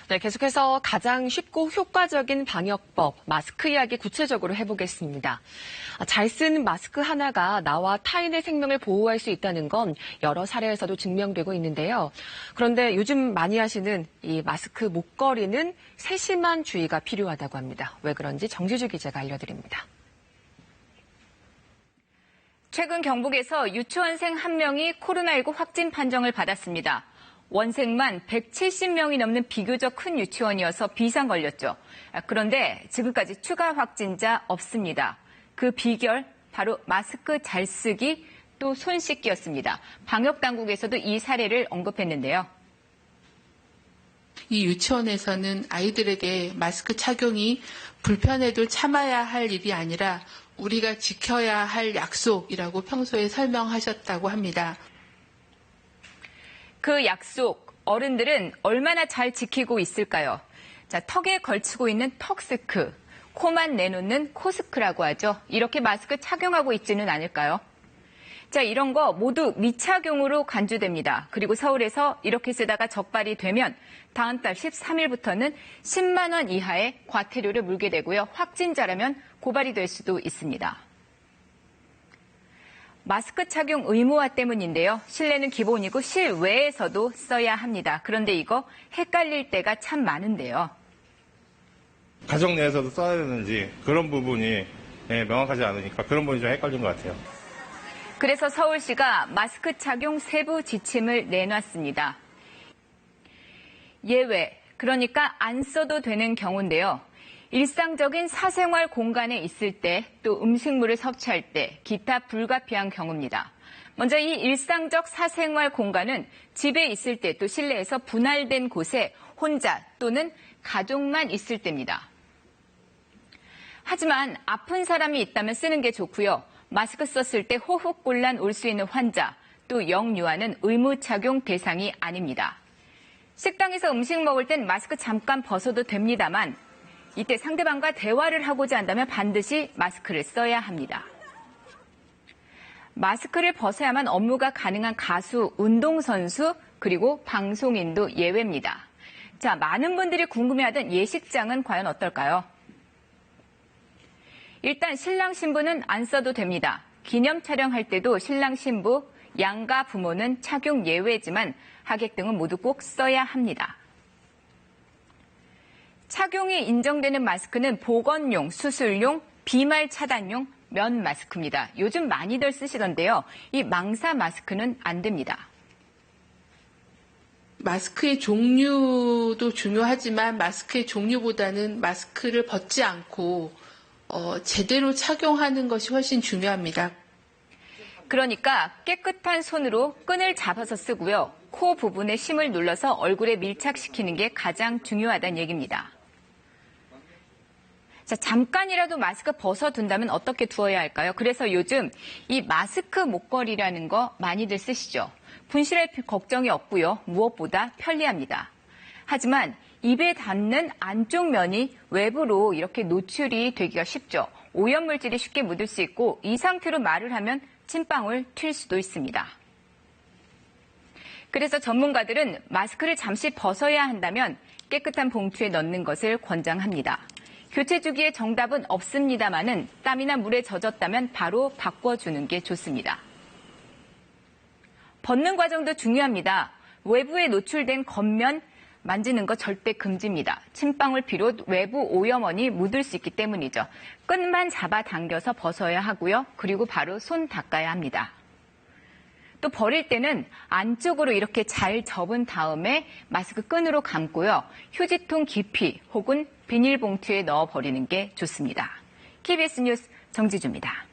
네, 계속해서 가장 쉽고 효과적인 방역법, 마스크 이야기 구체적으로 해보겠습니다. 잘 쓴 마스크 하나가 나와 타인의 생명을 보호할 수 있다는 건 여러 사례에서도 증명되고 있는데요. 그런데 요즘 많이 하시는 이 마스크 목걸이는 세심한 주의가 필요하다고 합니다. 왜 그런지 정지주 기자가 알려드립니다. 최근 경북에서 유치원생 1명이 코로나19 확진 판정을 받았습니다. 원생만 170명이 넘는 비교적 큰 유치원이어서 비상 걸렸죠. 그런데 지금까지 추가 확진자 없습니다. 그 비결 바로 마스크 잘 쓰기 또 손 씻기였습니다. 방역당국에서도 이 사례를 언급했는데요. 이 유치원에서는 아이들에게 마스크 착용이 불편해도 참아야 할 일이 아니라 우리가 지켜야 할 약속이라고 평소에 설명하셨다고 합니다. 그 약속, 어른들은 얼마나 잘 지키고 있을까요? 자, 턱에 걸치고 있는 턱스크, 코만 내놓는 코스크라고 하죠. 이렇게 마스크 착용하고 있지는 않을까요? 자, 이런 거 모두 미착용으로 간주됩니다. 그리고 서울에서 이렇게 쓰다가 적발이 되면 다음 달 13일부터는 10만 원 이하의 과태료를 물게 되고요. 확진자라면 고발이 될 수도 있습니다. 마스크 착용 의무화 때문인데요. 실내는 기본이고 실외에서도 써야 합니다. 그런데 이거 헷갈릴 때가 참 많은데요. 가정 내에서도 써야 되는지 그런 부분이 명확하지 않으니까 그런 부분이 좀 헷갈린 것 같아요. 그래서 서울시가 마스크 착용 세부 지침을 내놨습니다. 예외, 그러니까 안 써도 되는 경우인데요. 일상적인 사생활 공간에 있을 때, 또 음식물을 섭취할 때, 기타 불가피한 경우입니다. 먼저 이 일상적 사생활 공간은 집에 있을 때, 또 실내에서 분할된 곳에 혼자 또는 가족만 있을 때입니다. 하지만 아픈 사람이 있다면 쓰는 게 좋고요. 마스크 썼을 때 호흡곤란 올 수 있는 환자, 또 영유아는 의무 착용 대상이 아닙니다. 식당에서 음식 먹을 땐 마스크 잠깐 벗어도 됩니다만 이때 상대방과 대화를 하고자 한다면 반드시 마스크를 써야 합니다. 마스크를 벗어야만 업무가 가능한 가수, 운동선수, 그리고 방송인도 예외입니다. 자, 많은 분들이 궁금해하던 예식장은 과연 어떨까요? 일단 신랑 신부는 안 써도 됩니다. 기념 촬영할 때도 신랑 신부, 양가 부모는 착용 예외지만 하객 등은 모두 꼭 써야 합니다. 착용이 인정되는 마스크는 보건용, 수술용, 비말 차단용, 면 마스크입니다. 요즘 많이들 쓰시던데요. 이 망사 마스크는 안 됩니다. 마스크의 종류도 중요하지만 마스크의 종류보다는 마스크를 벗지 않고 제대로 착용하는 것이 훨씬 중요합니다. 그러니까 깨끗한 손으로 끈을 잡아서 쓰고요. 코 부분에 심을 눌러서 얼굴에 밀착시키는 게 가장 중요하다는 얘기입니다. 자, 잠깐이라도 마스크 벗어둔다면 어떻게 두어야 할까요? 그래서 요즘 이 마스크 목걸이라는 거 많이들 쓰시죠. 분실할 걱정이 없고요. 무엇보다 편리합니다. 하지만 입에 닿는 안쪽 면이 외부로 이렇게 노출이 되기가 쉽죠. 오염물질이 쉽게 묻을 수 있고 이 상태로 말을 하면 침방울 튈 수도 있습니다. 그래서 전문가들은 마스크를 잠시 벗어야 한다면 깨끗한 봉투에 넣는 것을 권장합니다. 교체 주기에 정답은 없습니다만은 땀이나 물에 젖었다면 바로 바꿔주는 게 좋습니다. 벗는 과정도 중요합니다. 외부에 노출된 겉면 만지는 거 절대 금지입니다. 침방울 비롯 외부 오염원이 묻을 수 있기 때문이죠. 끈만 잡아당겨서 벗어야 하고요. 그리고 바로 손 닦아야 합니다. 또 버릴 때는 안쪽으로 이렇게 잘 접은 다음에 마스크 끈으로 감고요. 휴지통 깊이 혹은 비닐봉투에 넣어 버리는 게 좋습니다. KBS 뉴스 정지주입니다.